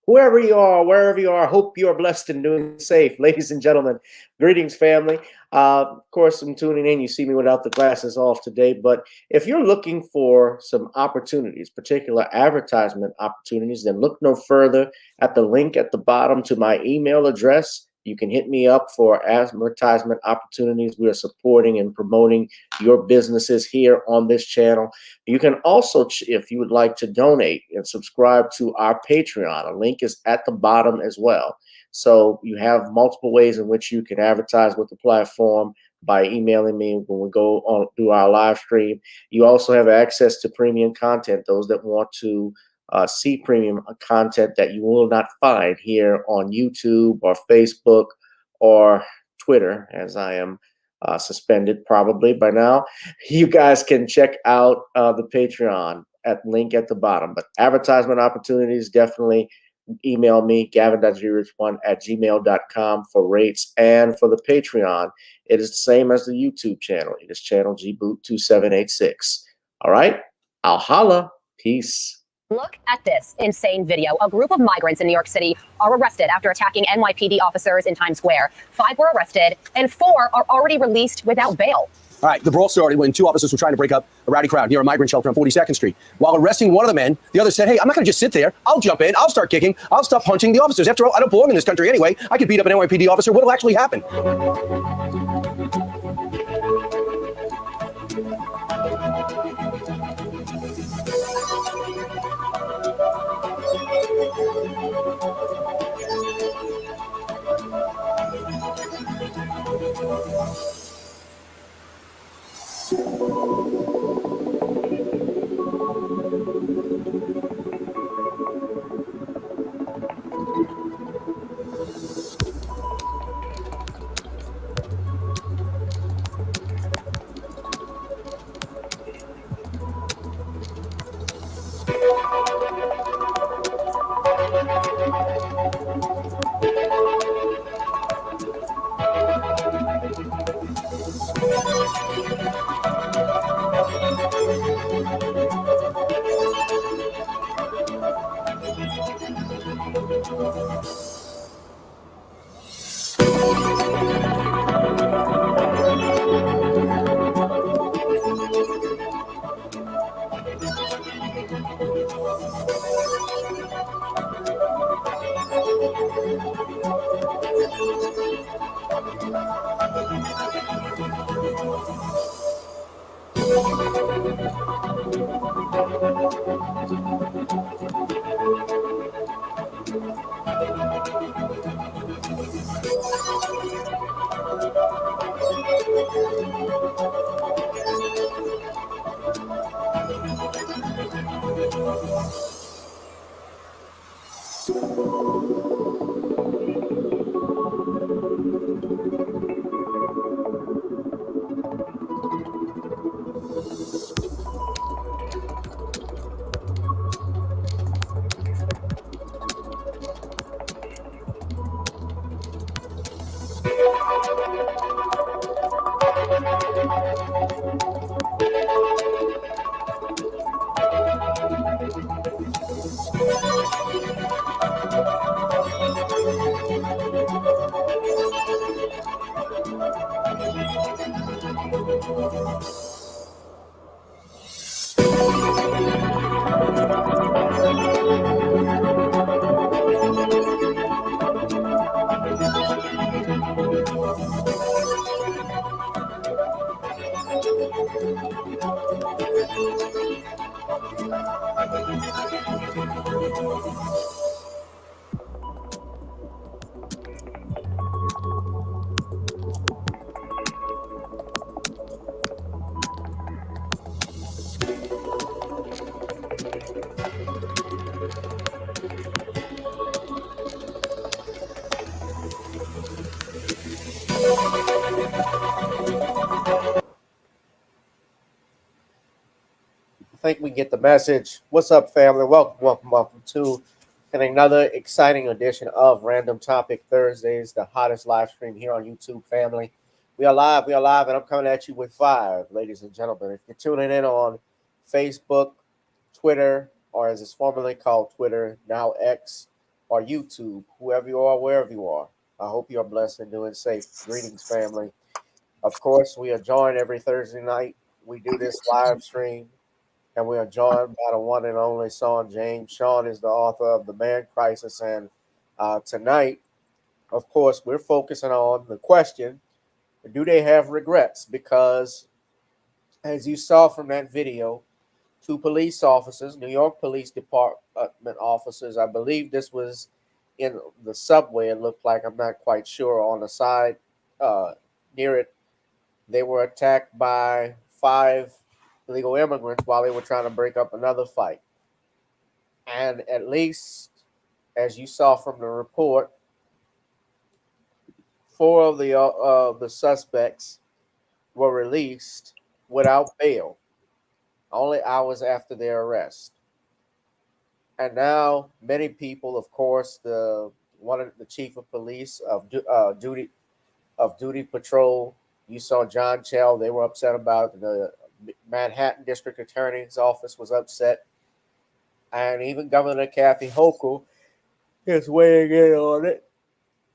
Whoever you are, wherever you are, hope you are blessed and doing safe. Ladies and gentlemen, greetings, family. Of course, I'm tuning in. You see me without the glasses off today. But if you're looking for some opportunities, particular advertisement opportunities, then look no further at the link at the bottom to my email address. You can hit me up for advertisement opportunities. We are supporting and promoting your businesses here on this channel. You can also, if you would like to donate and subscribe to our Patreon, a link is at the bottom as well. So you have multiple ways in which you can advertise with the platform by emailing me when we go on do our live stream. You also have access to premium content, those that want to see premium content that you will not find here on YouTube or Facebook or Twitter, as I am suspended probably by now. You guys can check out the Patreon at link at the bottom. But advertisement opportunities, definitely email me, Gavin.G-Rich1@gmail.com for rates. And for the Patreon, it is the same as the YouTube channel. It is channel GBoot2786. All right, I'll holla. Peace. Look at this insane video. A group of migrants in New York City are arrested after attacking NYPD officers in Times Square. 5 were arrested and 4 are already released without bail. All right, the brawl started when 2 officers were trying to break up a rowdy crowd near a migrant shelter on 42nd Street. While arresting one of the men, the other said, hey, I'm not going to just sit there. I'll jump in. I'll start kicking. I'll stop punching the officers. After all, I don't belong in this country anyway. I could beat up an NYPD officer. What'll actually happen? I think we get the message. What's up, family? Welcome to another exciting edition of Random Topic Thursdays, the hottest live stream here on YouTube, family. We are live, and I'm coming at you with five, ladies and gentlemen. If you're tuning in on Facebook, Twitter, or as it's formerly called Twitter, now X, or YouTube, whoever you are, wherever you are, I hope you are blessed and doing safe. Greetings, family. Of course, we are joined every Thursday night. We do this live stream, and we are joined by the one and only Sean James. Sean is the author of The Man Crisis, and tonight, of course, we're focusing on the question, do they have regrets? Because as you saw from that video, two police officers, New York Police Department officers, I believe this was in the subway, it looked like, I'm not quite sure, on the side near it, they were attacked by 5 illegal immigrants while they were trying to break up another fight. And at least, as you saw from the report, 4 of the suspects were released without bail, only hours after their arrest. And now many people, of course, the chief of police of duty patrol, you saw John Chell, they were upset about it. The Manhattan District Attorney's Office was upset. And even Governor Kathy Hocul is weighing in on it,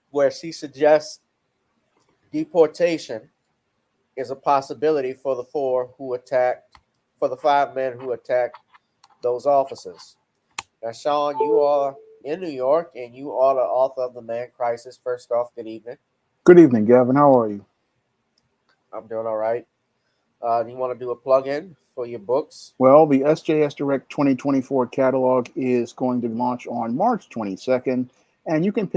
where she suggests deportation is a possibility for the 5 men who attacked those officers. Now, Sean, you are in New York, and you are the author of The Man Crisis. First off, good evening. Good evening, Gavin. How are you? I'm doing all right. Do you want to do a plug-in for your books? Well, the SJS Direct 2024 catalog is going to launch on March 22nd, and you can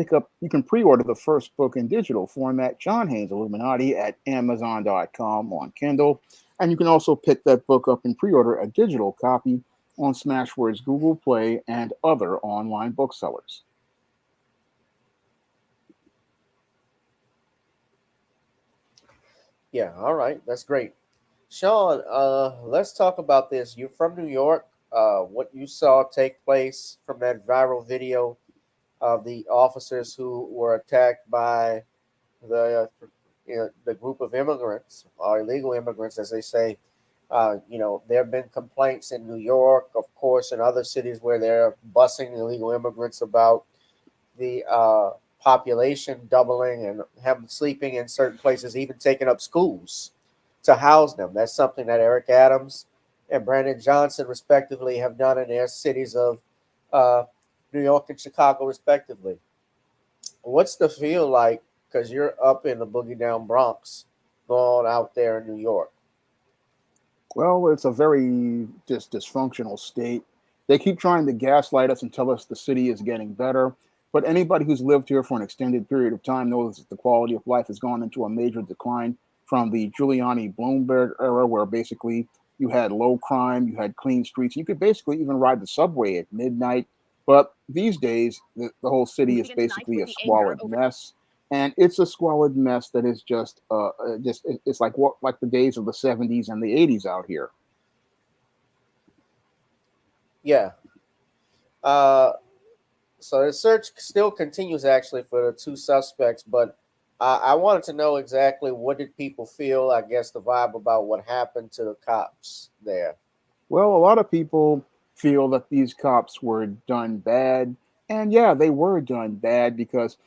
pre-order the first book in digital format, John Haynes Illuminati, at Amazon.com on Kindle. And you can also pick that book up and pre-order a digital copy on Smashwords, Google Play, and other online booksellers. Yeah, all right. That's great. Sean, let's talk about this. You're from New York. What you saw take place from that viral video of the officers who were attacked by the group of immigrants, or illegal immigrants, as they say. There have been complaints in New York, of course, and other cities where they're busing illegal immigrants about the population doubling and having sleeping in certain places, even taking up schools to house them. That's something that Eric Adams and Brandon Johnson, respectively, have done in their cities of New York and Chicago, respectively. What's the feel like? Because you're up in the boogie down Bronx, going out there in New York. Well, it's a very dysfunctional state. They keep trying to gaslight us and tell us the city is getting better. But anybody who's lived here for an extended period of time knows that the quality of life has gone into a major decline from the Giuliani-Bloomberg era, where basically you had low crime, you had clean streets. You could basically even ride the subway at midnight. But these days, the whole city is basically a squalid mess. And it's a squalid mess that is it's like the days of the 70s and the 80s out here. Yeah. So the search still continues, actually, for the 2 suspects, but I wanted to know exactly what did people feel, I guess, the vibe about what happened to the cops there. Well, a lot of people feel that these cops were done bad. And yeah, they were done bad because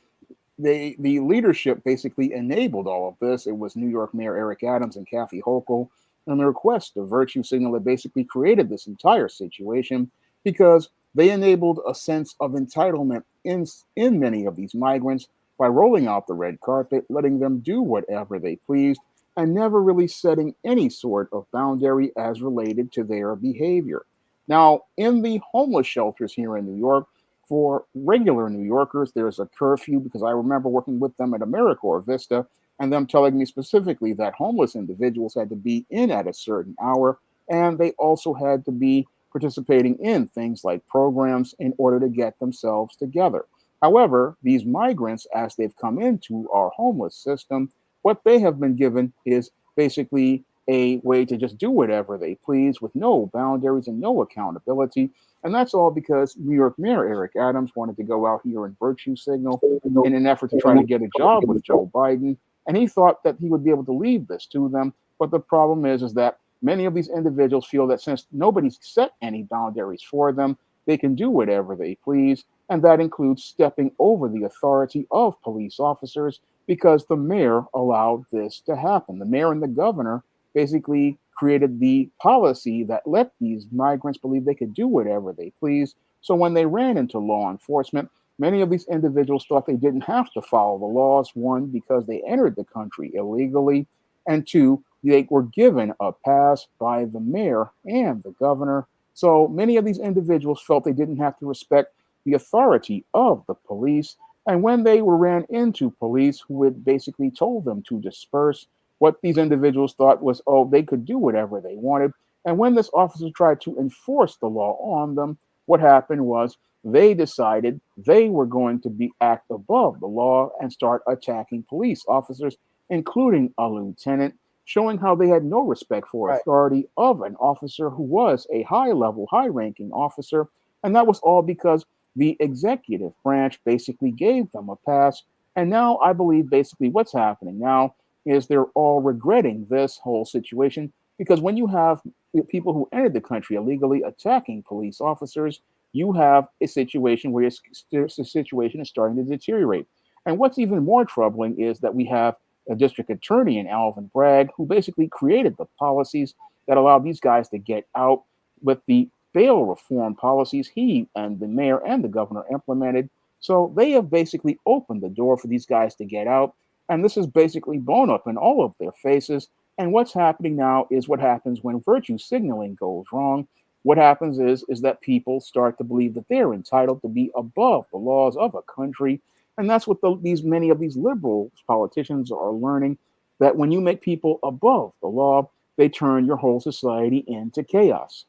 the leadership basically enabled all of this. It was New York Mayor Eric Adams and Kathy Hochul, and the request, the virtue signal that basically created this entire situation, because they enabled a sense of entitlement in many of these migrants by rolling out the red carpet, letting them do whatever they pleased, and never really setting any sort of boundary as related to their behavior. Now, in the homeless shelters here in New York, for regular New Yorkers, there's a curfew because I remember working with them at AmeriCorps Vista and them telling me specifically that homeless individuals had to be in at a certain hour, and they also had to be participating in things like programs in order to get themselves together. However, these migrants, as they've come into our homeless system, what they have been given is basically a way to just do whatever they please with no boundaries and no accountability. And that's all because New York Mayor Eric Adams wanted to go out here and virtue signal in an effort to try to get a job with Joe Biden. And he thought that he would be able to leave this to them. But the problem is that many of these individuals feel that since nobody's set any boundaries for them, they can do whatever they please. And that includes stepping over the authority of police officers because the mayor allowed this to happen. The mayor and the governor basically created the policy that let these migrants believe they could do whatever they please. So when they ran into law enforcement, many of these individuals thought they didn't have to follow the laws, one, because they entered the country illegally, and two, they were given a pass by the mayor and the governor. So many of these individuals felt they didn't have to respect the authority of the police. And when they ran into police who had basically told them to disperse, what these individuals thought was, oh, they could do whatever they wanted. And when this officer tried to enforce the law on them, what happened was they decided they were going to act above the law and start attacking police officers, including a lieutenant, showing how they had no respect for authority of an officer who was a high-level, high-ranking officer. And that was all because the executive branch basically gave them a pass. And now I believe basically what's happening now is they're all regretting this whole situation because when you have people who entered the country illegally attacking police officers, you have a situation where the situation is starting to deteriorate. And what's even more troubling is that we have a district attorney in Alvin Bragg who basically created the policies that allowed these guys to get out with the bail reform policies he and the mayor and the governor implemented. So they have basically opened the door for these guys to get out. And this is basically blown up in all of their faces. And what's happening now is what happens when virtue signaling goes wrong. What happens is that people start to believe that they're entitled to be above the laws of a country. And that's what many of these liberal politicians are learning, that when you make people above the law, they turn your whole society into chaos.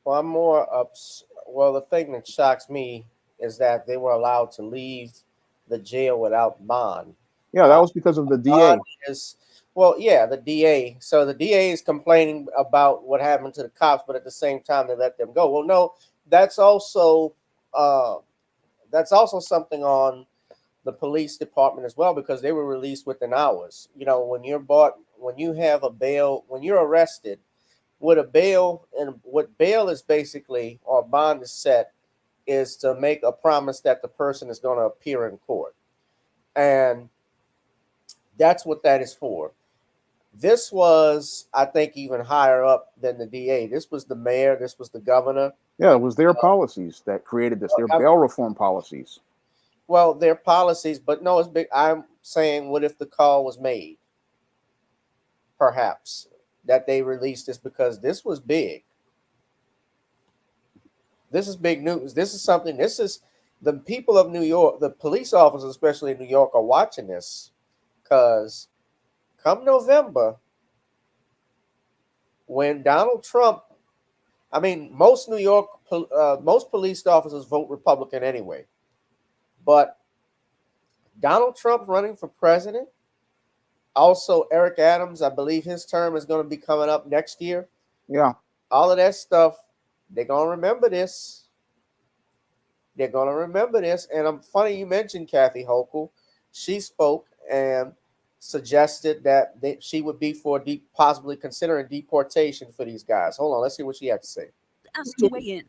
Well, I'm more well, the thing that shocks me is that they were allowed to leave the jail without bond. Yeah, that was because of the DA. The DA. So the DA is complaining about what happened to the cops, but at the same time they let them go. Well, no, that's also something on the police department as well, because they were released within hours. You know, when you have a bail, when you're arrested with a bail, and what bail is basically, or bond is set, is to make a promise that the person is going to appear in court. And that's what that is for. This was, I think, even higher up than the DA. This was the mayor. This was the governor. Yeah, it was their policies that created this, their bail reform policies. Well, their policies, but no, it's big. I'm saying, what if the call was made? Perhaps that they released this, because this was big. This is big news. This is something, this is the people of New York, the police officers, especially in New York, are watching this, because come November, when Donald Trump, I mean, most police officers vote Republican anyway, but Donald Trump running for president, also Eric Adams, I believe his term is going to be coming up next year. Yeah. All of that stuff, they're going to remember this. They're going to remember this. And I'm funny you mentioned Kathy Hocul. She spoke and suggested that she would be for possibly considering deportation for these guys. Hold on, let's see what she had to say. Ask to weigh in.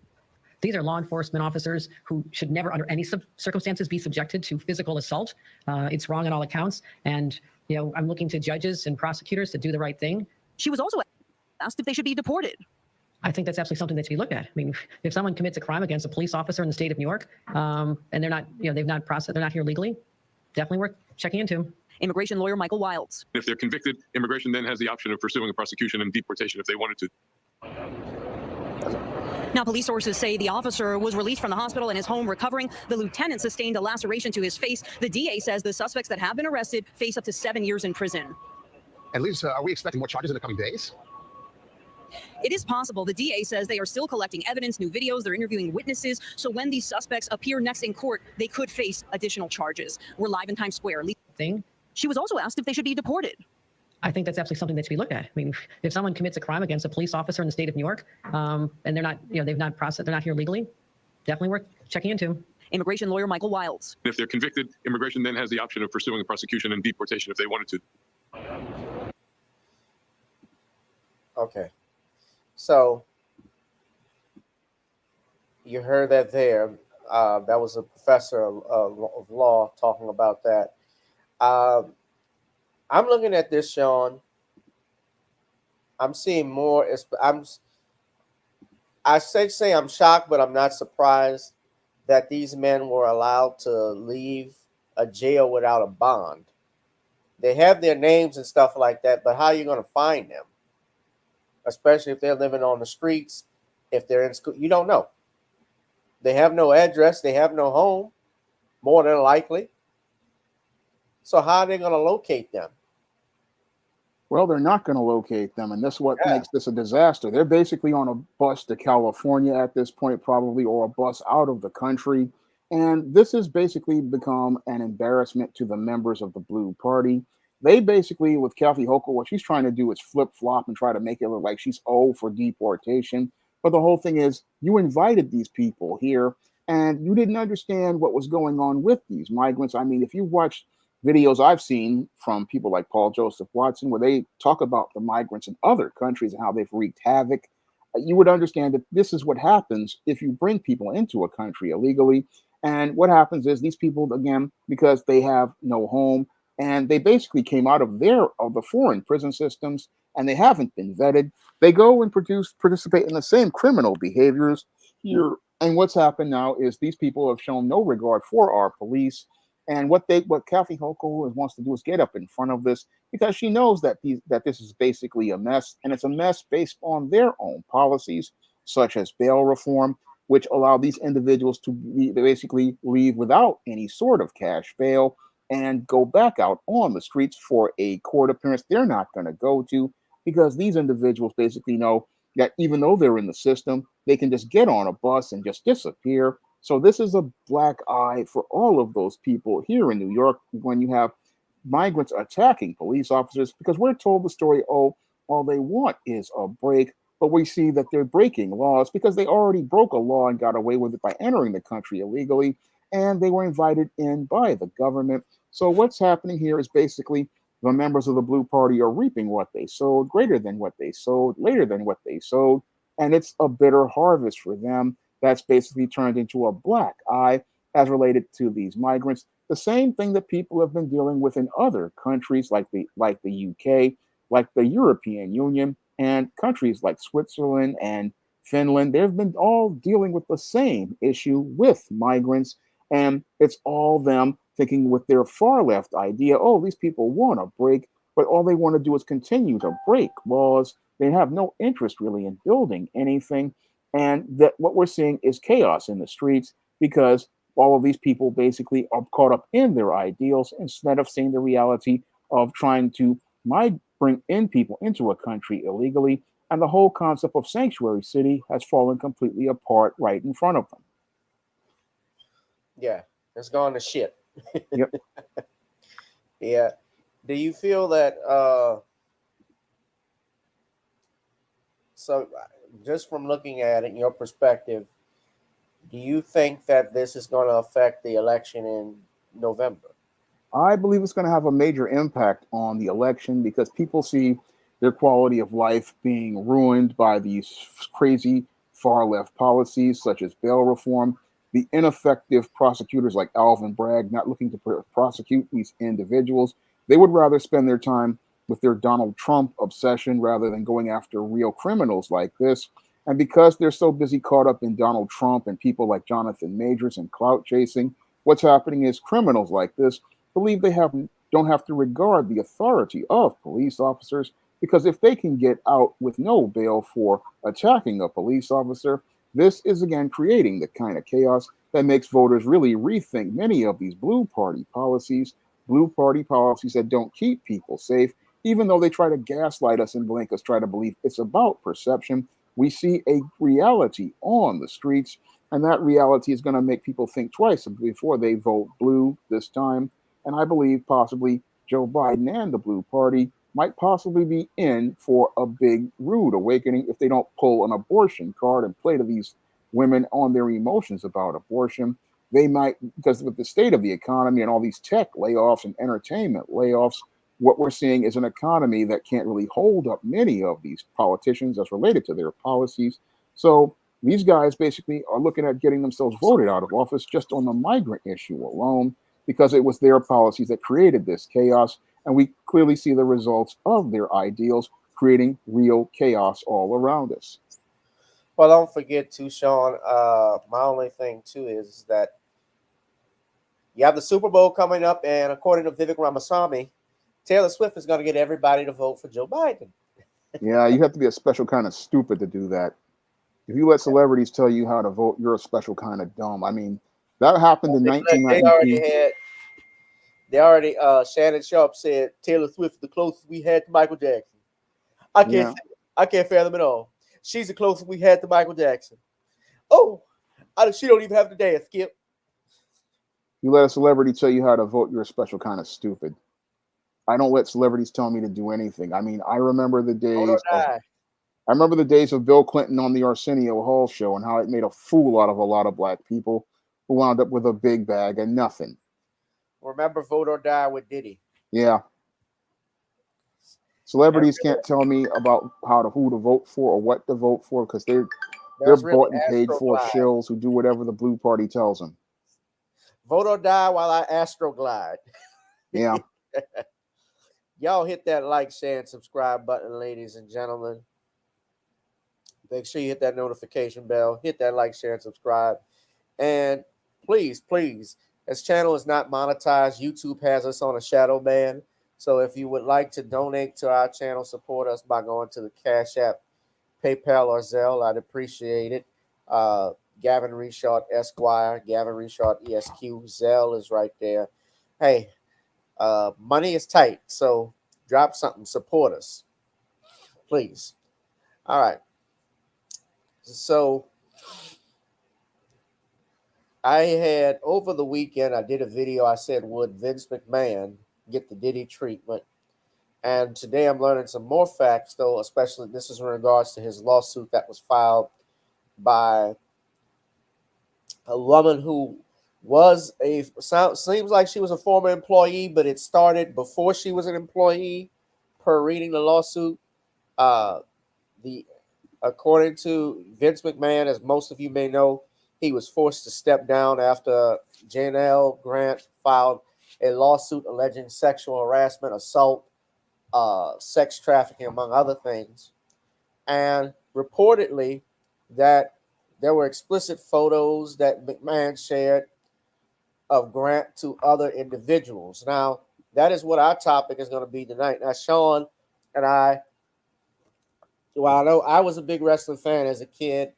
These are law enforcement officers who should never, under any circumstances, be subjected to physical assault. It's wrong on all accounts. And, you know, I'm looking to judges and prosecutors to do the right thing. She was also asked if they should be deported. I think that's absolutely something that should be looked at. I mean, if someone commits a crime against a police officer in the state of New York, and they're not, you know, they're not here legally, definitely worth checking into. Immigration lawyer Michael Wilds. If they're convicted, immigration then has the option of pursuing a prosecution and deportation if they wanted to. Now, police sources say the officer was released from the hospital in his home recovering. The lieutenant sustained a laceration to his face. The DA says the suspects that have been arrested face up to 7 years in prison. And Lisa, are we expecting more charges in the coming days? It is possible. The DA says they are still collecting evidence, new videos, they're interviewing witnesses. So when these suspects appear next in court, they could face additional charges. We're live in Times Square. She was also asked if they should be deported. I think that's absolutely something that should be looked at. I mean, if someone commits a crime against a police officer in the state of New York, and they're not, they're not here legally, definitely worth checking into. Immigration lawyer Michael Wilds. If they're convicted, immigration then has the option of pursuing a prosecution and deportation if they wanted to. Okay. So you heard that there. That was a professor of law talking about that. I'm looking at this, Sean. I'm seeing more. I say I'm shocked, but I'm not surprised that these men were allowed to leave a jail without a bond. They have their names and stuff like that, but how are you going to find them? Especially if they're living on the streets, if they're in school, you don't know. They have no address. They have no home, more than likely. So how are they going to locate them? Well, they're not going to locate them, and that's what makes this a disaster. They're basically on a bus to California at this point, probably, or a bus out of the country. And this has basically become an embarrassment to the members of the Blue Party. They basically, with Kathy Hocul, what she's trying to do is flip-flop and try to make it look like she's for deportation. But the whole thing is, you invited these people here, and you didn't understand what was going on with these migrants. I mean, if you watched videos I've seen from people like Paul Joseph Watson, where they talk about the migrants in other countries and how they've wreaked havoc, you would understand that this is what happens if you bring people into a country illegally. And what happens is these people, again, because they have no home, and they basically came out of the foreign prison systems, and they haven't been vetted. They go and participate in the same criminal behaviors here. And what's happened now is these people have shown no regard for our police. And what Kathy Hocul wants to do is get up in front of this, because she knows that this is basically a mess, and it's a mess based on their own policies, such as bail reform, which allow these individuals to basically leave without any sort of cash bail and go back out on the streets for a court appearance they're not going to go to, because these individuals basically know that even though they're in the system, they can just get on a bus and just disappear. So this is a black eye for all of those people here in New York when you have migrants attacking police officers, because we're told the story, all they want is a break, but we see that they're breaking laws because they already broke a law and got away with it by entering the country illegally, and they were invited in by the government. So what's happening here is basically the members of the Blue Party are reaping what they sowed, greater than what they sowed, later than what they sowed, and it's a bitter harvest for them. That's basically turned into a black eye as related to these migrants. The same thing that people have been dealing with in other countries like the UK, like the European Union, and countries like Switzerland and Finland. They've been all dealing with the same issue with migrants, and it's all them thinking with their far left idea, these people want a break, but all they want to do is continue to break laws. They have no interest really in building anything. And that what we're seeing is chaos in the streets because all of these people basically are caught up in their ideals instead of seeing the reality of trying to bring in people into a country illegally. And the whole concept of sanctuary city has fallen completely apart right in front of them. Yeah, it's gone to shit. Yep. Yeah. Do you feel that so just from looking at it, your perspective, do you think that this is going to affect the election in November? I believe it's going to have a major impact on the election because people see their quality of life being ruined by these crazy far left policies such as bail reform, the ineffective prosecutors like Alvin Bragg not looking to prosecute these individuals. They would rather spend their time with their Donald Trump obsession rather than going after real criminals like this. And because they're so busy caught up in Donald Trump and people like Jonathan Majors and clout chasing, what's happening is criminals like this believe they don't have to regard the authority of police officers Because if they can get out with no bail for attacking a police officer, this is again creating the kind of chaos that makes voters really rethink many of these blue party policies that don't keep people safe, even though they try to gaslight us and make us try to believe it's about perception. We see a reality on the streets, and that reality is going to make people think twice before they vote blue this time. And I believe possibly Joe Biden and the Blue Party might possibly be in for a big rude awakening if they don't pull an abortion card and play to these women on their emotions about abortion. They might, because with the state of the economy and all these tech layoffs and entertainment layoffs, what we're seeing is an economy that can't really hold up many of these politicians as related to their policies. So these guys basically are looking at getting themselves voted out of office just on the migrant issue alone, because it was their policies that created this chaos. And we clearly see the results of their ideals creating real chaos all around us. Well, don't forget too, Sean. My only thing too is that you have the Super Bowl coming up, and according to Vivek Ramaswamy, Taylor Swift is going to get everybody to vote for Joe Biden. Yeah, you have to be a special kind of stupid to do that. If you let celebrities tell you how to vote, you're a special kind of dumb. I mean, that happened in 1993. Shannon Sharp said Taylor Swift is the closest we had to Michael Jackson. I can't fathom it all. She's the closest we had to Michael Jackson. Oh, she don't even have to dance, Skip. You let a celebrity tell you how to vote, you're a special kind of stupid. I don't let celebrities tell me to do anything. I mean, I remember the days of Bill Clinton on the Arsenio Hall show and how it made a fool out of a lot of black people who wound up with a big bag and nothing. Remember Vote or Die with Diddy. Yeah. Celebrities can't tell me about who to vote for or what to vote for, because they're bought and paid for shills who do whatever the Blue Party tells them. Vote or die while I astroglide. Yeah. Y'all hit that like, share, and subscribe button, ladies and gentlemen. Make sure you hit that notification bell. Hit that like, share, and subscribe. And please, this channel is not monetized. YouTube has us on a shadow ban. So if you would like to donate to our channel, support us by going to the CashApp, PayPal, or Zelle, I'd appreciate it. GavinRichardEsq, GavinRichardEsq. Zelle is right there. Hey, money is tight, so drop something. Support us, please. All right. So I had, over the weekend, I did a video. I said, would Vince McMahon get the Diddy treatment? And today I'm learning some more facts, though, especially this is in regards to his lawsuit that was filed by a woman who seems like she was a former employee, but it started before she was an employee, per reading the lawsuit. According to Vince McMahon, as most of you may know, he was forced to step down after Janelle Grant filed a lawsuit alleging sexual harassment, assault, sex trafficking, among other things. And reportedly that there were explicit photos that McMahon shared of Grant to other individuals. Now, that is what our topic is going to be tonight. Now, Sean and I know I was a big wrestling fan as a kid.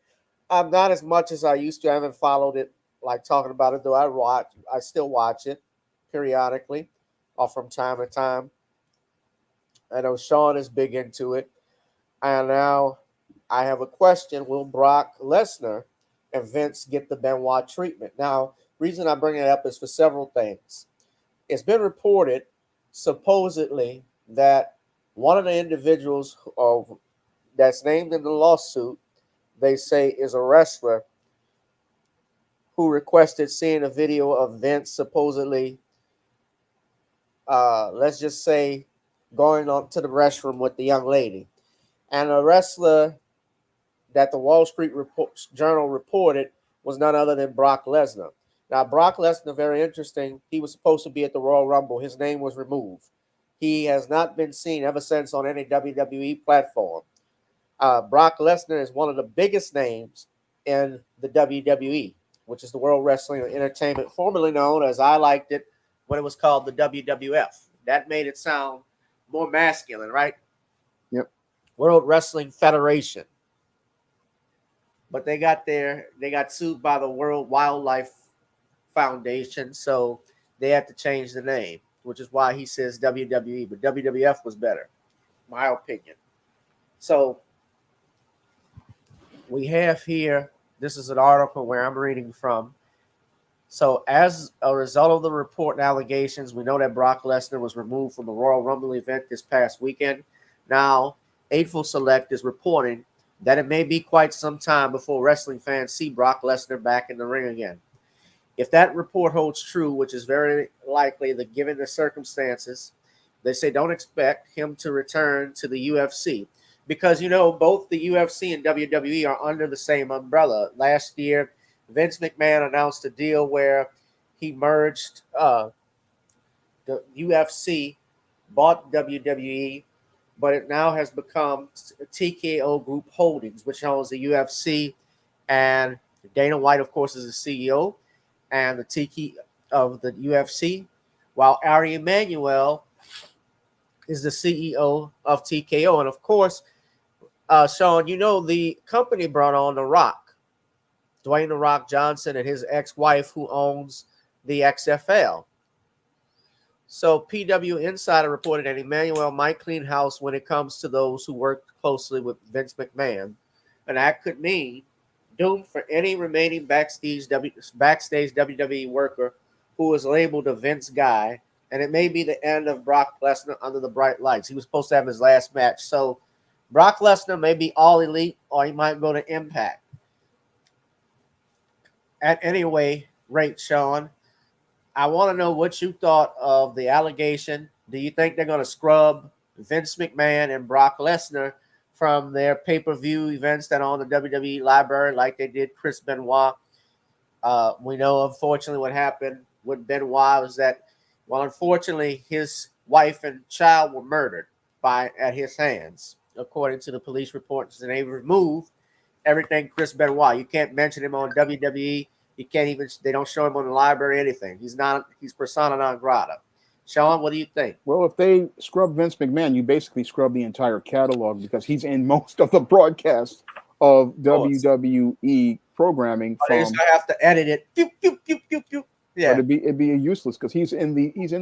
I'm not as much as I used to. I haven't followed it, like talking about it, though I still watch it periodically or from time to time. I know Sean is big into it. And now I have a question. Will Brock Lesnar and Vince get the Benoit treatment? Now, reason I bring it up is for several things. It's been reported, supposedly, that one of the individuals that's named in the lawsuit, they say is a wrestler who requested seeing a video of Vince supposedly, let's just say, going on to the restroom with the young lady. And a wrestler that the Wall Street Journal reported was none other than Brock Lesnar. Now, Brock Lesnar, very interesting. He was supposed to be at the Royal Rumble. His name was removed. He has not been seen ever since on any WWE platform. Brock Lesnar is one of the biggest names in the WWE, which is the World Wrestling Entertainment, formerly known, as I liked it, when it was called the WWF. That made it sound more masculine, right? Yep. World Wrestling Federation. But they got sued by the World Wildlife Foundation, so they had to change the name, which is why he says WWE, but WWF was better, my opinion. So we have here, this is an article where I'm reading from. So as a result of the report and allegations, we know that Brock Lesnar was removed from the Royal Rumble event this past weekend. Now, Eightful Select is reporting that it may be quite some time before wrestling fans see Brock Lesnar back in the ring again. If that report holds true, which is very likely that given the circumstances, they say don't expect him to return to the UFC because, you know, both the UFC and WWE are under the same umbrella. Last year, Vince McMahon announced a deal where he merged the UFC, bought WWE, but it now has become TKO Group Holdings, which owns the UFC, and Dana White, of course, is the CEO and the TK of the UFC, while Ari Emanuel is the CEO of TKO. And of course, Sean, you know, the company brought on The Rock, Dwayne The Rock Johnson, and his ex-wife who owns the XFL. So PW Insider reported that Emanuel might clean house when it comes to those who worked closely with Vince McMahon. And that could mean doom for any remaining backstage WWE worker who is labeled a Vince guy. And it may be the end of Brock Lesnar under the bright lights. He was supposed to have his last match. So Brock Lesnar may be all elite or he might go to Impact. At any rate, Sean, I want to know what you thought of the allegation. Do you think they're going to scrub Vince McMahon and Brock Lesnar from their pay-per-view events that are on the WWE library like they did Chris Benoit? We know, unfortunately, what happened with Benoit was that, well, unfortunately, his wife and child were murdered at his hands, according to the police reports. And they removed everything Chris Benoit. You can't mention him on WWE. You can't even, they don't show him on the library, anything. He's persona non grata. Sean, what do you think? Well, if they scrub Vince McMahon, you basically scrub the entire catalog because he's in most of the broadcasts of WWE programming. They just have to edit it. Pew, pew, pew, pew, pew. Yeah, but it'd be useless because he's in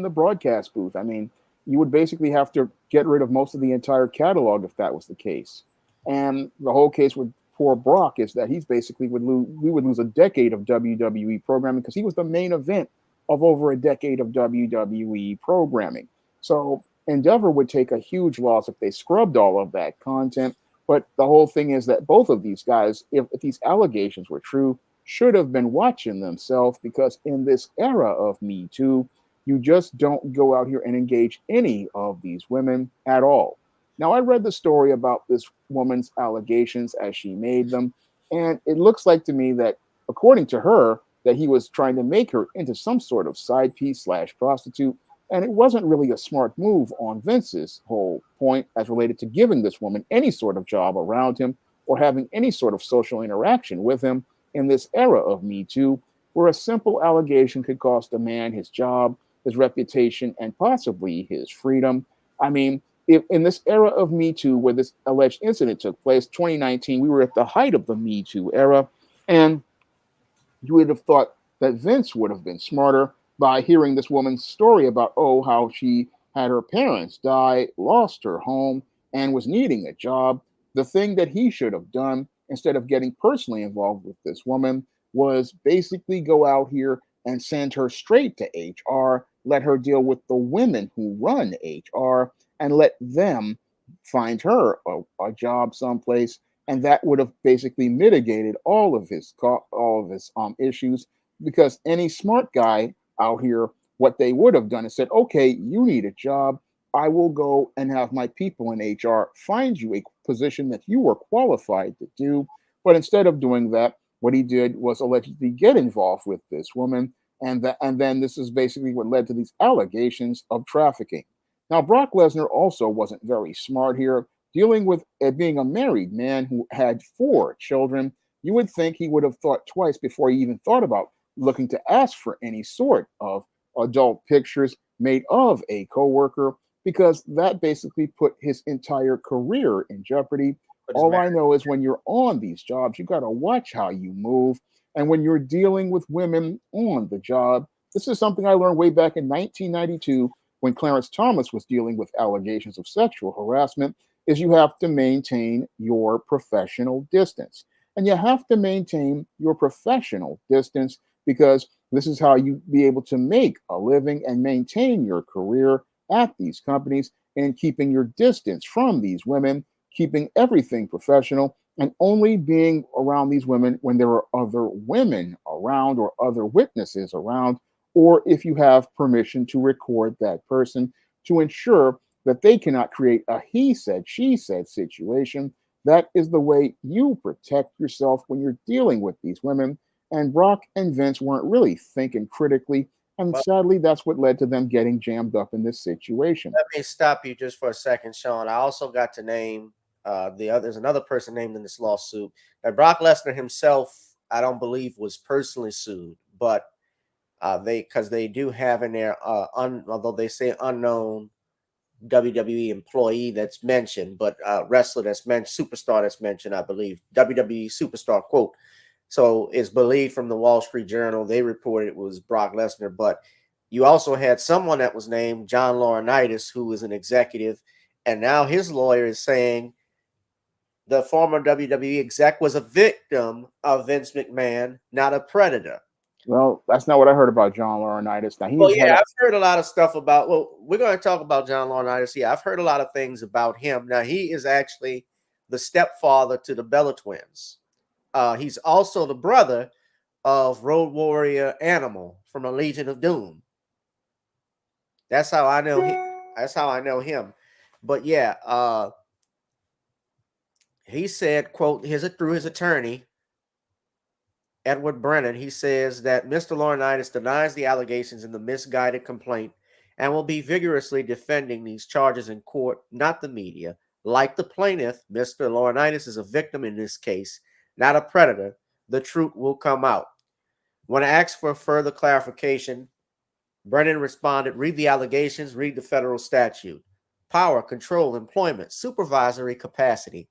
the broadcast booth. I mean, you would basically have to get rid of most of the entire catalog if that was the case. And the whole case with poor Brock is that he's basically we would lose a decade of WWE programming because he was the main event of over a decade of WWE programming. So Endeavor would take a huge loss if they scrubbed all of that content. But the whole thing is that both of these guys, if these allegations were true, should have been watching themselves because in this era of Me Too, you just don't go out here and engage any of these women at all. Now, I read the story about this woman's allegations as she made them, and it looks like to me that, according to her, that he was trying to make her into some sort of side piece / prostitute, and it wasn't really a smart move on Vince's whole point as related to giving this woman any sort of job around him or having any sort of social interaction with him in this era of Me Too, where a simple allegation could cost a man his job, his reputation, and possibly his freedom. I mean, if in this era of Me Too, where this alleged incident took place, 2019, we were at the height of the Me Too era, and you would have thought that Vince would have been smarter by hearing this woman's story about, how she had her parents die, lost her home, and was needing a job. The thing that he should have done, instead of getting personally involved with this woman, was basically go out here and send her straight to HR, let her deal with the women who run HR, and let them find her a job someplace. And that would have basically mitigated all of his issues, because any smart guy out here, what they would have done is said, okay, you need a job. I will go and have my people in HR find you a position that you were qualified to do. But instead of doing that, what he did was allegedly get involved with this woman. And then this is basically what led to these allegations of trafficking. Now, Brock Lesnar also wasn't very smart here. Dealing with being a married man who had 4 children, you would think he would have thought twice before he even thought about looking to ask for any sort of adult pictures made of a coworker. because that basically put his entire career in jeopardy. All I know is when you're on these jobs, you got to watch how you move. And when you're dealing with women on the job, this is something I learned way back in 1992 when Clarence Thomas was dealing with allegations of sexual harassment, is you have to maintain your professional distance. And you have to maintain your professional distance because this is how you be able to make a living and maintain your career at these companies and keeping your distance from these women, keeping everything professional, and only being around these women when there are other women around or other witnesses around, or if you have permission to record that person to ensure that they cannot create a he said, she said situation. That is the way you protect yourself when you're dealing with these women. And Brock and Vince weren't really thinking critically. And sadly, that's what led to them getting jammed up in this situation. Let me stop you just for a second, Sean. I also got to name there's another person named in this lawsuit. Now, Brock Lesnar himself, I don't believe, was personally sued, but because they do have in there, although they say unknown WWE employee that's mentioned, but wrestler that's mentioned, superstar that's mentioned, I believe, WWE superstar quote. So it's believed from the Wall Street Journal. They reported it was Brock Lesnar, but you also had someone that was named John Laurinaitis, who is an executive, and now his lawyer is saying the former WWE exec was a victim of Vince McMahon, not a predator. Well, that's not what I heard about John Laurinaitis. Now Well, yeah, I've heard a lot of stuff about. Well, we're going to talk about John Laurinaitis. Yeah, I've heard a lot of things about him. Now, he is actually the stepfather to the Bella twins. He's also the brother of Road Warrior Animal from the Legion of Doom. That's how I know him. That's how I know him. But yeah, he said, quote, through his attorney, Edward Brennan, he says that Mr. Laurinaitis denies the allegations in the misguided complaint and will be vigorously defending these charges in court, not the media. Like the plaintiff, Mr. Laurinaitis is a victim in this case, not a predator. The truth will come out. When asked for further clarification, Brennan responded, read the allegations, read the federal statute. Power, control, employment, supervisory capacity,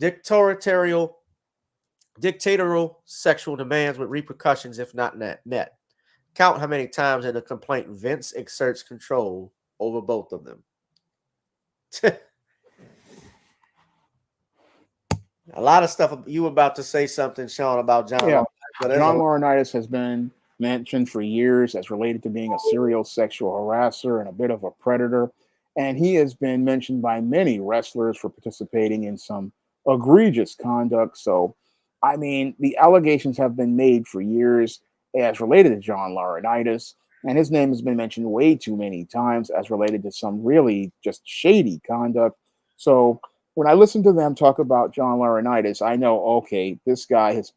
dictatorial sexual demands with repercussions if not met. Count how many times in a complaint Vince exerts control over both of them. A lot of stuff. You were about to say something, Sean, about John. Yeah, Laurinaitis, John Laurinaitis has been mentioned for years as related to being a serial sexual harasser and a bit of a predator. And he has been mentioned by many wrestlers for participating in some egregious conduct. So, I mean, the allegations have been made for years as related to John Laurinaitis. And his name has been mentioned way too many times as related to some really just shady conduct. So, when I listen to them talk about John Laurinaitis, I know, okay, this guy he's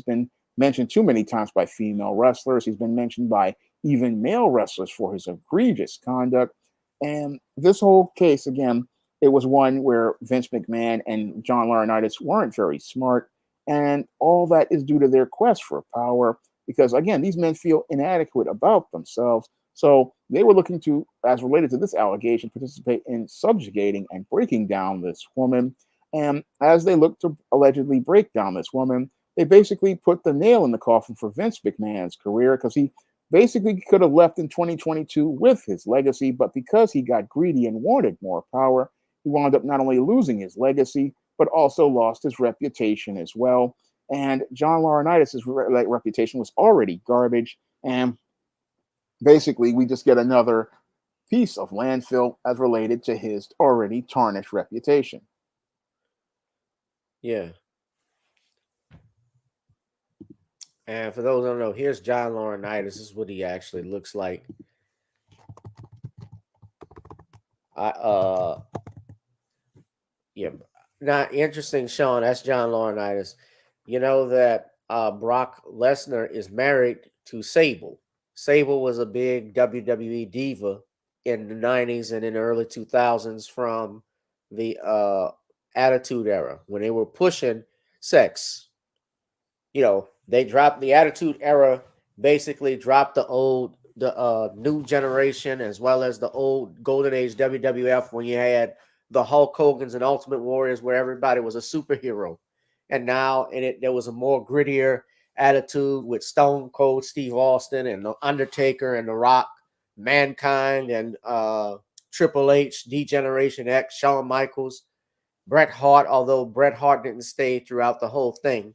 been mentioned too many times by female wrestlers. He's been mentioned by even male wrestlers for his egregious conduct. And this whole case, again, it was one where Vince McMahon and John Laurinaitis weren't very smart. And all that is due to their quest for power. Because, again, these men feel inadequate about themselves. So they were looking to, as related to this allegation, participate in subjugating and breaking down this woman. And as they looked to allegedly break down this woman, they basically put the nail in the coffin for Vince McMahon's career because he basically could have left in 2022 with his legacy. But because he got greedy and wanted more power, he wound up not only losing his legacy, but also lost his reputation as well. And John Laurinaitis' reputation was already garbage. And basically, we just get another piece of landfill as related to his already tarnished reputation. Yeah. And for those who don't know, here's John Laurinaitis. This is what he actually looks like. Yeah. Not interesting, Sean. That's John Laurinaitis. You know that Brock Lesnar is married to Sable. Sable was a big WWE diva in the 90s and in the early 2000s from the Attitude Era when they were pushing sex. You know, they dropped the Attitude Era, basically dropped the old the new generation as well as the old golden age WWF, when you had the Hulk Hogan's and Ultimate Warriors, where everybody was a superhero, and now there was a more grittier attitude with Stone Cold Steve Austin and the Undertaker and The Rock, Mankind and Triple H, D-Generation X, Shawn Michaels, Bret Hart, although Bret Hart didn't stay throughout the whole thing.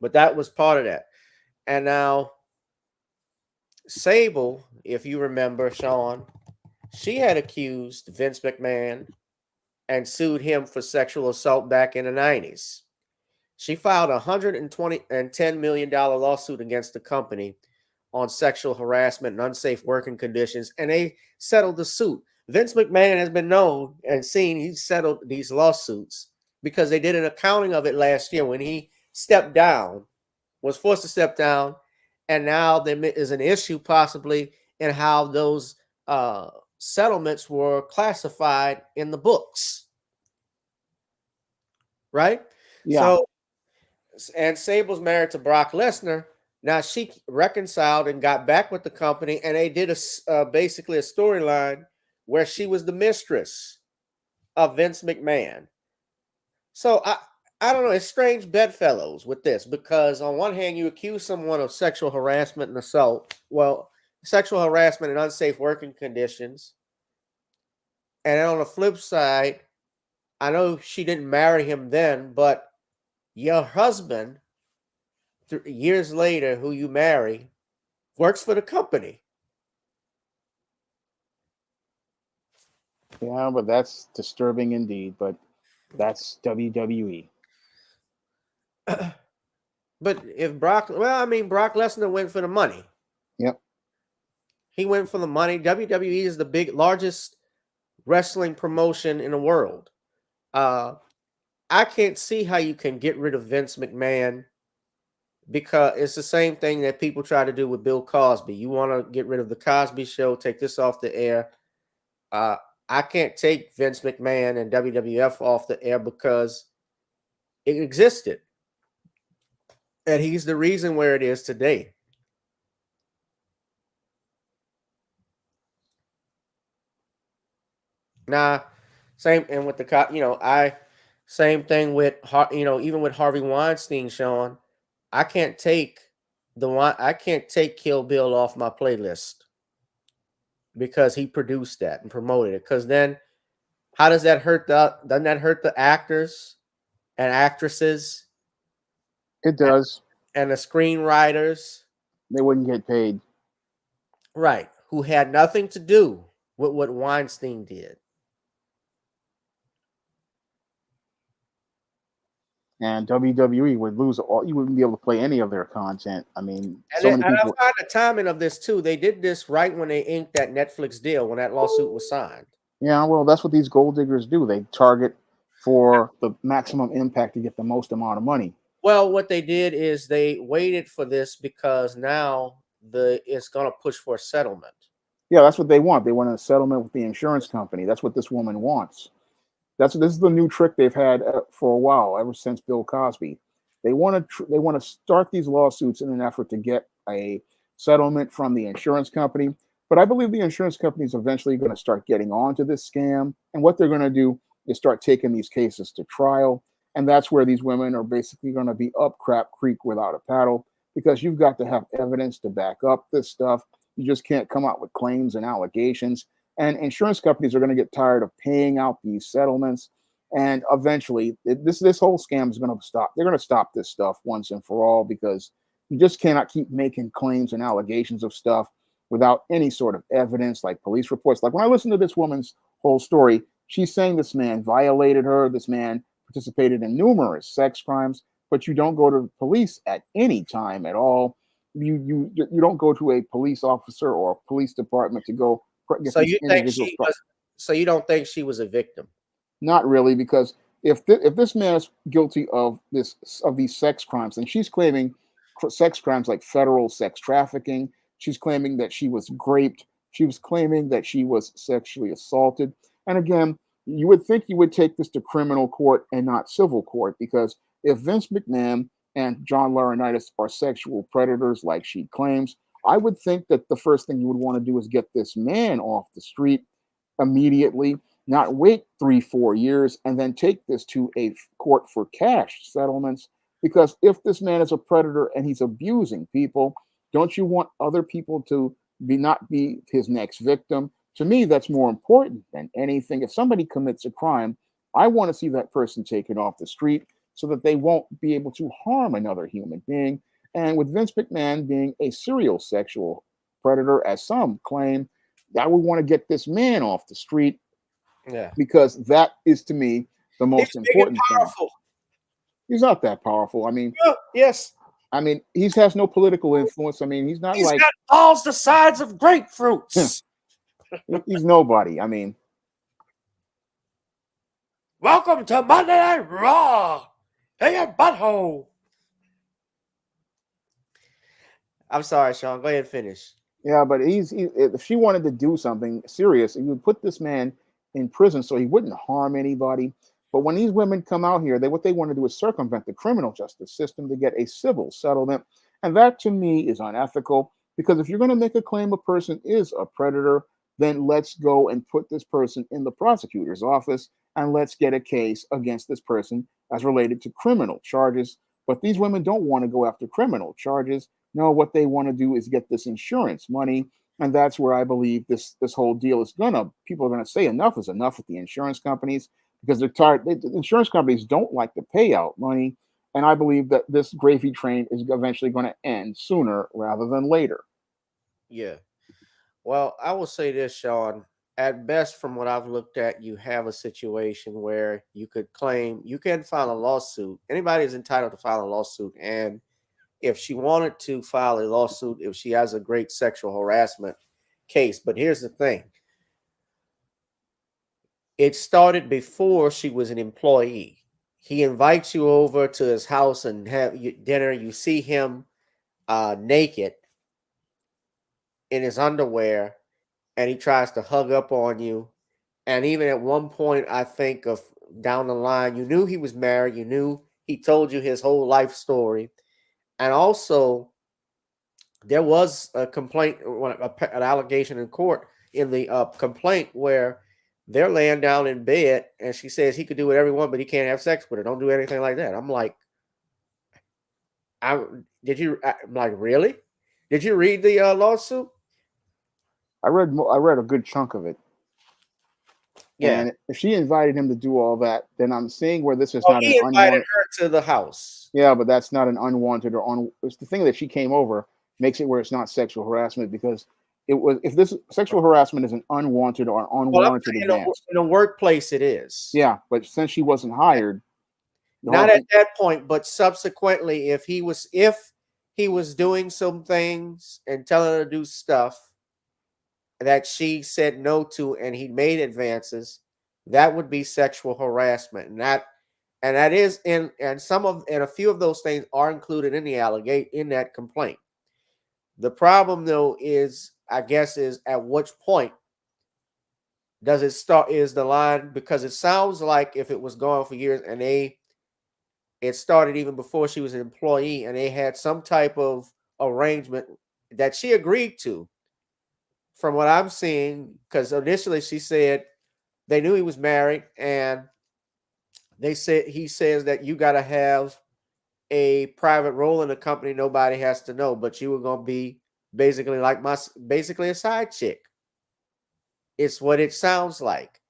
But that was part of that. And now Sable, if you remember, Sean, she had accused Vince McMahon and sued him for sexual assault back in the 90s. She filed a $110 million lawsuit against the company on sexual harassment and unsafe working conditions, and they settled the suit. Vince McMahon has been known and seen he settled these lawsuits because they did an accounting of it last year when he stepped down, was forced to step down, and now there is an issue possibly in how those settlements were classified in the books. Right? Yeah. So, and Sable's married to Brock Lesnar. Now she reconciled and got back with the company, and they did basically a storyline where she was the mistress of Vince McMahon. So I don't know. It's strange bedfellows with this, because on one hand, you accuse someone of sexual harassment and assault. Well, sexual harassment and unsafe working conditions. And then on the flip side, I know she didn't marry him then, but your husband, years later, who you marry, works for the company. Yeah, but that's disturbing indeed. But that's WWE. But if Brock Lesnar went for the money. Yep. He went for the money. WWE is the largest wrestling promotion in the world. I can't see how you can get rid of Vince McMahon, because it's the same thing that people try to do with Bill Cosby. You want to get rid of the Cosby Show, take this off the air. I can't take Vince McMahon and WWF off the air because it existed. And he's the reason where it is today. Nah, same with the same thing with even with Harvey Weinstein, Sean. I can't take Kill Bill off my playlist because he produced that and promoted it. Because then, how does that hurt doesn't that hurt the actors and actresses? It does. And the screenwriters. They wouldn't get paid. Right. Who had nothing to do with what Weinstein did. And WWE would lose all. You wouldn't be able to play any of their content. I mean, And I find the timing of this too. They did this right when they inked that Netflix deal, when that lawsuit was signed. Yeah, well, that's what these gold diggers do. They target for the maximum impact to get the most amount of money. Well, what they did is they waited for this because now it's going to push for a settlement. Yeah, that's what they want. They want a settlement with the insurance company. That's what this woman wants. This is the new trick they've had for a while, ever since Bill Cosby. They want to start these lawsuits in an effort to get a settlement from the insurance company. But I believe the insurance company is eventually going to start getting onto this scam, and what they're going to do is start taking these cases to trial. And that's where these women are basically going to be up crap creek without a paddle, because you've got to have evidence to back up this stuff. You just can't come out with claims and allegations. And insurance companies are going to get tired of paying out these settlements. And eventually, this whole scam is going to stop. They're going to stop this stuff once and for all, because you just cannot keep making claims and allegations of stuff without any sort of evidence, like police reports. Like when I listen to this woman's whole story, she's saying this man violated her. This man participated in numerous sex crimes, but you don't go to the police at any time at all. You don't go to a police officer or a police department to go. So you don't think she was a victim? Not really, because if this man is guilty of these sex crimes, then she's claiming sex crimes like federal sex trafficking. She's claiming that she was raped. She was claiming that she was sexually assaulted. And again, you would think you would take this to criminal court and not civil court, because if Vince McMahon and John Laurinaitis are sexual predators like she claims, I would think that the first thing you would want to do is get this man off the street immediately, not wait 3-4 years and then take this to a court for cash settlements. Because if this man is a predator and he's abusing people, don't you want other people to not be his next victim? To me, that's more important than anything. If somebody commits a crime, I want to see that person taken off the street so that they won't be able to harm another human being. And with Vince McMahon being a serial sexual predator, as some claim, I would want to get this man off the street. Yeah. Because that is, to me, the most He's big and important thing. powerful. He's not that powerful. I mean, yes. I mean, he has no political influence. I mean, he's not He's like got balls the size of grapefruits. he's nobody. I mean, welcome to Monday Night Raw. Hey, your butthole. I'm sorry, Sean. Go ahead and finish. yeah, but if she wanted to do something serious, he would put this man in prison so he wouldn't harm anybody. But when these women come out here, what they want to do is circumvent the criminal justice system to get a civil settlement. And that, to me, is unethical. Because if you're going to make a claim a person is a predator, then let's go and put this person in the prosecutor's office and let's get a case against this person as related to criminal charges. But these women don't want to go after criminal charges. No, what they want to do is get this insurance money. And that's where I believe this whole deal is people are going to say enough is enough with the insurance companies, because they're tired. The insurance companies don't like to pay out money. And I believe that this gravy train is eventually going to end sooner rather than later. Yeah. Well, I will say this, Sean. At best, from what I've looked at, you have a situation where you could claim, you can file a lawsuit. Anybody is entitled to file a lawsuit. And if she wanted to file a lawsuit, if she has a great sexual harassment case. But here's the thing. It started before she was an employee. He invites you over to his house and have dinner. You see him naked in his underwear, and he tries to hug up on you. And even at one point, I think of down the line, you knew he was married. You knew he told you his whole life story. And also, there was a complaint, an allegation in court in the complaint where they're laying down in bed and she says he could do whatever he wants, but he can't have sex with her. Don't do anything like that. I'm like, I'm like, really? Did you read the lawsuit? I read a good chunk of it. Yeah. And if she invited him to do all that, then I'm seeing where this is not he an invited unwanted. her to the house. Yeah, but that's not an unwanted it's the thing that she came over makes it where it's not sexual harassment, because if this sexual harassment is an unwanted or unwarranted advance. In a workplace it is. Yeah, but since she wasn't hired, not at that point, but subsequently, if he was doing some things and telling her to do stuff that she said no to and he made advances, that would be sexual harassment. And that is and a few of those things are included in the allegation in that complaint. The problem though is, I guess, is at which point does it start, is the line, because it sounds like if it was going for years and it started even before she was an employee and they had some type of arrangement that she agreed to, from what I'm seeing, because initially she said they knew he was married and he says that you got to have a private role in the company. Nobody has to know, but you were going to be basically basically a side chick. It's what it sounds like.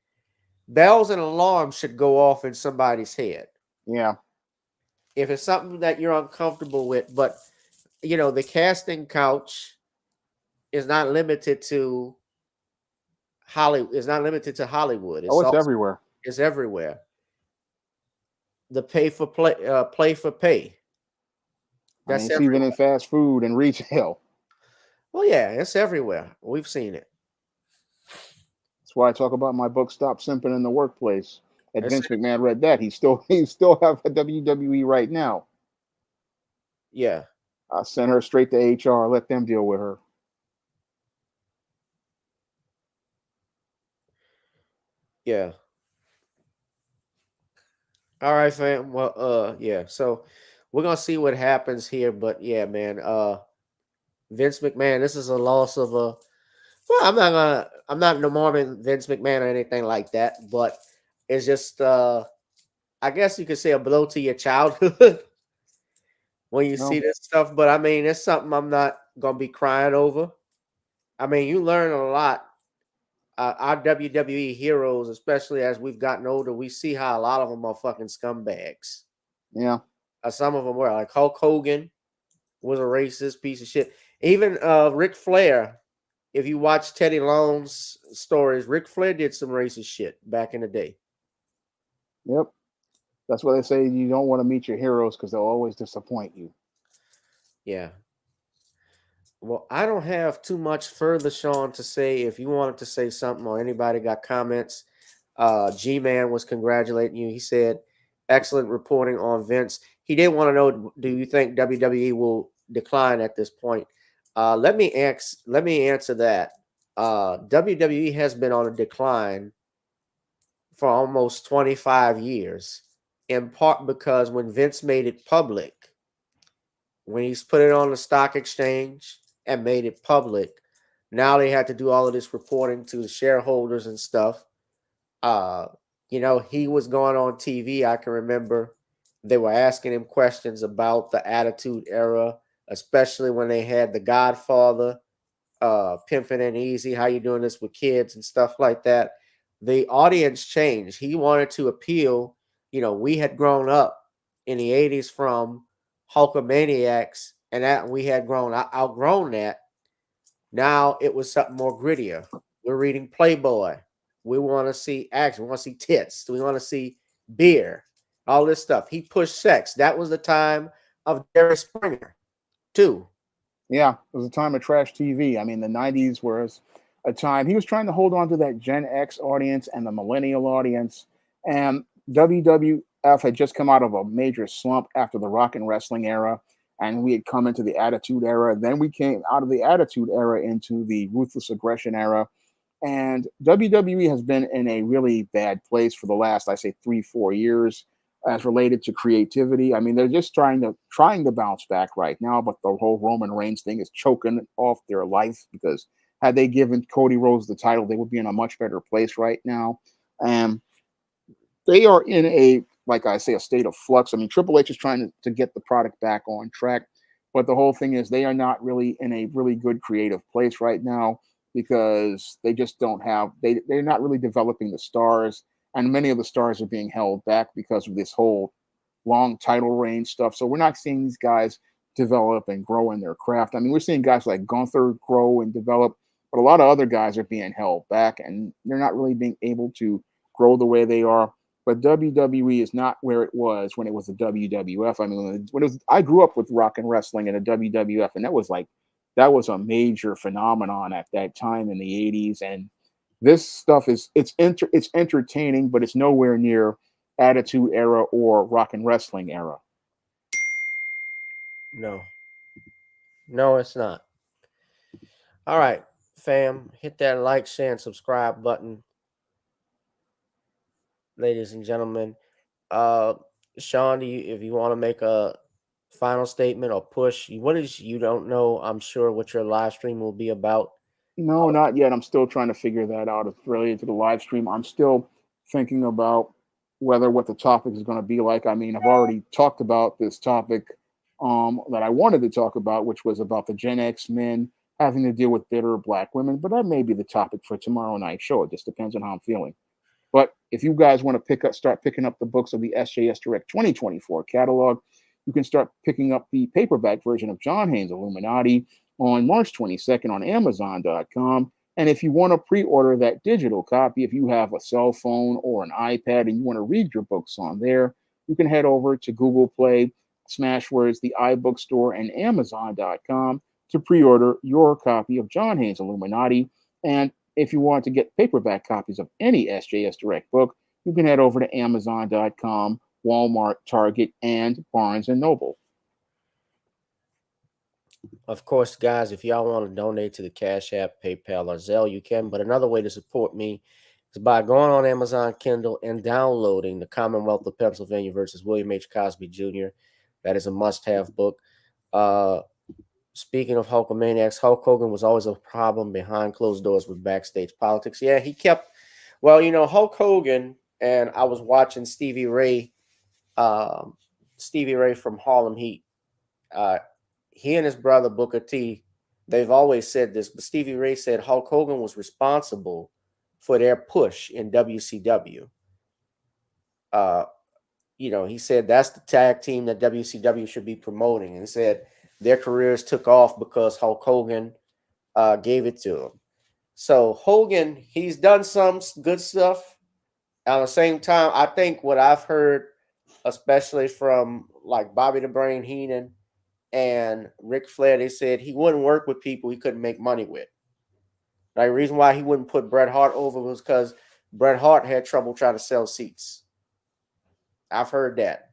Bells and alarms should go off in somebody's head. Yeah. If it's something that you're uncomfortable with, but the casting couch is not limited to Hollywood. It's not limited to Hollywood. It's everywhere. It's everywhere. The play for pay. That's even in fast food and retail. Well, yeah, it's everywhere. We've seen it. That's why I talk about my book, Stop Simping in the Workplace. Vince McMahon read that. He still have a WWE right now. Yeah. I'll send her straight to HR. Let them deal with her. Yeah. All right, fam. Well, yeah. So we're gonna see what happens here, but yeah, man. Vince McMahon. This is a loss of a. Well, I'm not no more than Vince McMahon or anything like that, but it's just I guess you could say a blow to your childhood when you see No, this stuff. But I mean, it's something I'm not gonna be crying over. I mean, you learn a lot. Our WWE heroes, especially as we've gotten older, we see how a lot of them are fucking scumbags. yeah, Some of them were like Hulk Hogan was a racist piece of shit. Even Ric Flair. If you watch Teddy Long's stories, Ric Flair did some racist shit back in the day. yep. That's why they say you don't want to meet your heroes because they'll always disappoint you. Yeah. Well, I don't have too much further, Sean, to say. If you wanted to say something or anybody got comments, G-Man was congratulating you. He said, excellent reporting on Vince. He did want to know, do you think WWE will decline at this point? Let me answer that. WWE has been on a decline for almost 25 years, in part because when Vince made it public, when he's put it on the stock exchange and made it public, now they had to do all of this reporting to the shareholders and stuff. Uh, he was going on TV. I can remember they were asking him questions about the Attitude Era, especially when they had the Godfather, Pimpin' and Easy, how you doing this with kids and stuff like that. The audience changed. He wanted to appeal. We had grown up in the 80s from Hulkamaniacs, and that we had outgrown that. Now it was something more grittier. We're reading Playboy. We want to see action. We want to see tits. We want to see beer. All this stuff. He pushed sex. That was the time of Jerry Springer, too. Yeah, it was a time of trash TV. I mean, the 90s was a time he was trying to hold on to that Gen X audience and the millennial audience. And WWF had just come out of a major slump after the rock and wrestling era. And we had come into the Attitude Era. Then we came out of the Attitude Era into the Ruthless Aggression Era. And WWE has been in a really bad place for the last, I say, 3-4 years as related to creativity. I mean, they're just trying to bounce back right now, but the whole Roman Reigns thing is choking off their life because had they given Cody Rhodes the title, they would be in a much better place right now. And they are in a, like I say, a state of flux. I mean, Triple H is trying to get the product back on track, but the whole thing is they are not really in a really good creative place right now because they just don't have they're not really developing the stars, and many of the stars are being held back because of this whole long title reign stuff. So we're not seeing these guys develop and grow in their craft. I mean, we're seeing guys like Gunther grow and develop, but a lot of other guys are being held back and they're not really being able to grow the way they are. But WWE is not where it was when it was the WWF. I mean, when it was, I grew up with rock and wrestling and the WWF, and that was a major phenomenon at that time in the 80s. And this stuff it's entertaining, but it's nowhere near Attitude Era or rock and wrestling era. No, it's not. All right, fam, hit that like, share, and subscribe button, ladies and gentlemen. Uh, Sean, if you want to make a final statement or push, what is you don't know? I'm sure what your live stream will be about. No, not yet. I'm still trying to figure that out. It's related to the live stream. I'm still thinking about what the topic is going to be like. I mean, I've already talked about this topic that I wanted to talk about, which was about the Gen X men having to deal with bitter black women. But that may be the topic for tomorrow night's show. It just depends on how I'm feeling. But if you guys want to start picking up the books of the SJS Direct 2024 catalog, you can start picking up the paperback version of John Haynes Illuminati on March 22nd on Amazon.com. And if you want to pre-order that digital copy, if you have a cell phone or an iPad and you want to read your books on there, you can head over to Google Play, Smashwords, the iBookstore, and Amazon.com to pre-order your copy of John Haynes Illuminati. And if you want to get paperback copies of any SJS Direct book, you can head over to Amazon.com, Walmart, Target, and Barnes & Noble. Of course, guys, if y'all want to donate to the Cash App, PayPal, or Zelle, you can. But another way to support me is by going on Amazon Kindle and downloading The Commonwealth of Pennsylvania versus William H. Cosby Jr. That is a must-have book. speaking of Hulkamaniacs, Hulk Hogan was always a problem behind closed doors with backstage politics. Yeah, he kept, well, Hulk Hogan, and I was watching Stevie Ray from Harlem Heat. He and his brother Booker T, they've always said this, but Stevie Ray said Hulk Hogan was responsible for their push in WCW. He said that's the tag team that WCW should be promoting, and said their careers took off because Hulk Hogan gave it to them. So Hogan, he's done some good stuff. At the same time, I think what I've heard, especially from like Bobby the Brain Heenan and Ric Flair, they said he wouldn't work with people he couldn't make money with. Like, the reason why he wouldn't put Bret Hart over was because Bret Hart had trouble trying to sell seats. I've heard that.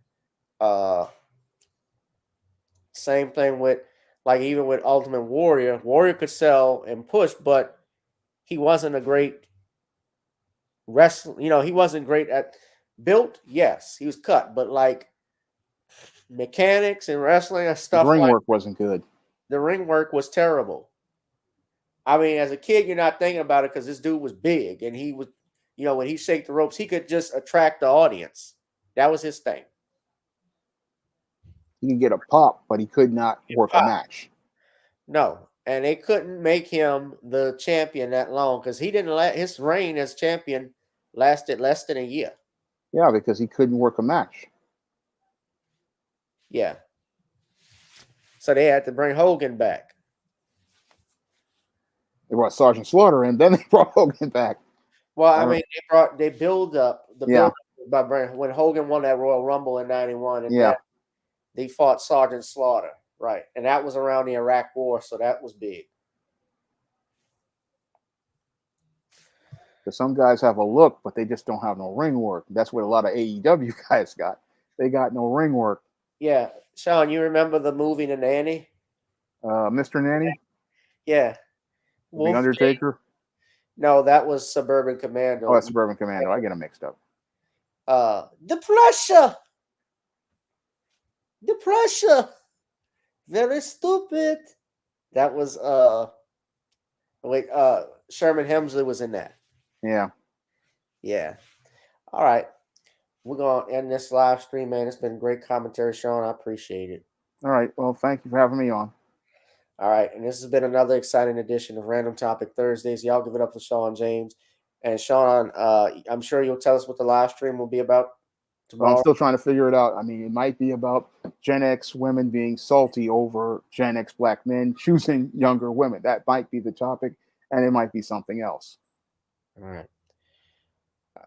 Same thing with, like, even with Ultimate Warrior. Warrior could sell and push, but he wasn't a great wrestler. He wasn't great at built. Yes, he was cut, but like mechanics and wrestling and stuff, The ring like, work wasn't good. the ring work was terrible. I mean, as a kid, you're not thinking about it because this dude was big, and he was, when he shake the ropes, he could just attract the audience. That was his thing. He could get a pop, but he could not work a match. No, and they couldn't make him the champion that long because he didn't let his reign as champion lasted less than a year. Yeah, because he couldn't work a match. Yeah. So they had to bring Hogan back. They brought Sergeant Slaughter in, then they brought Hogan back. Well, I mean, they build up the Yeah. build by bringing, when Hogan won that Royal Rumble in '91, and Yeah. then they fought Sergeant Slaughter, right? And that was around the Iraq War, so that was big. Because some guys have a look, but they just don't have no ring work. That's what a lot of AEW guys got. They got no ring work. Yeah, Sean, you remember the movie The Nanny? Mr. Nanny? Yeah. The Undertaker? No, that was Suburban Commando. Oh, that's Suburban Commando. I get them mixed up. The pressure. The pressure. Very stupid. That was Sherman Hemsley was in that. Yeah. Yeah. All right. We're gonna end this live stream, man. It's been great commentary, Sean. I appreciate it. All right. Well, thank you for having me on. All right. And this has been another exciting edition of Random Topic Thursdays. Y'all give it up to Sean James. And Sean, I'm sure you'll tell us what the live stream will be about tomorrow. Well, I'm still trying to figure it out. I mean, it might be about Gen X women being salty over Gen X black men choosing younger women. That might be the topic, and it might be something else. All right.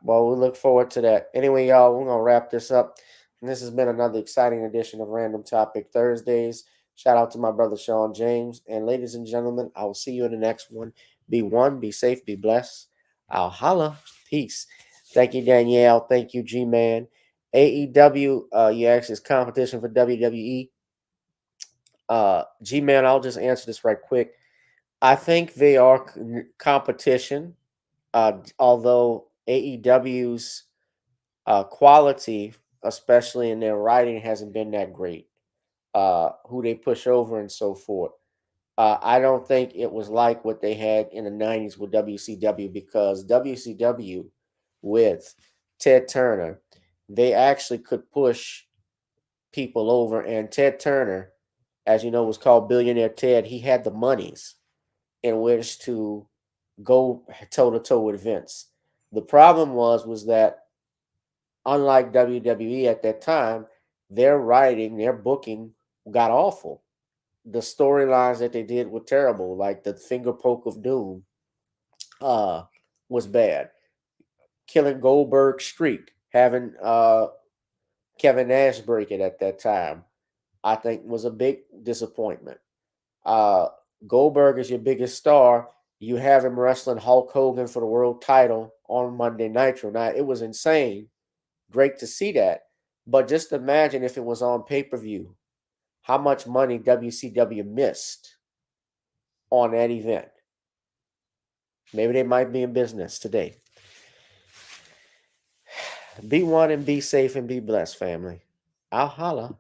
Well, we look forward to that. Anyway, y'all, we're going to wrap this up. And this has been another exciting edition of Random Topic Thursdays. Shout out to my brother, Sean James. And ladies and gentlemen, I will see you in the next one. Be one, be safe, be blessed. I'll holla. Peace. Thank you, Danielle. Thank you, G-Man. AEW, you asked, is competition for WWE. G-Man, I'll just answer this right quick. I think they are competition, although AEW's quality, especially in their writing, hasn't been that great. Who they push over and so forth. I don't think it was like what they had in the 90s with WCW, because WCW with Ted Turner, they actually could push people over. And Ted Turner, as you know, was called Billionaire Ted. He had the monies in which to go toe-to-toe with Vince. The problem was that unlike WWE at that time, their writing, their booking got awful. The storylines that they did were terrible, like the finger poke of doom was bad. Killing Goldberg's streak, having Kevin Nash break it at that time, I think was a big disappointment. Goldberg is your biggest star. You have him wrestling Hulk Hogan for the world title on Monday Nitro. Now, it was insane. Great to see that. But just imagine if it was on pay-per-view, how much money WCW missed on that event. Maybe they might be in business today. Be one and be safe and be blessed, family. I'll holla.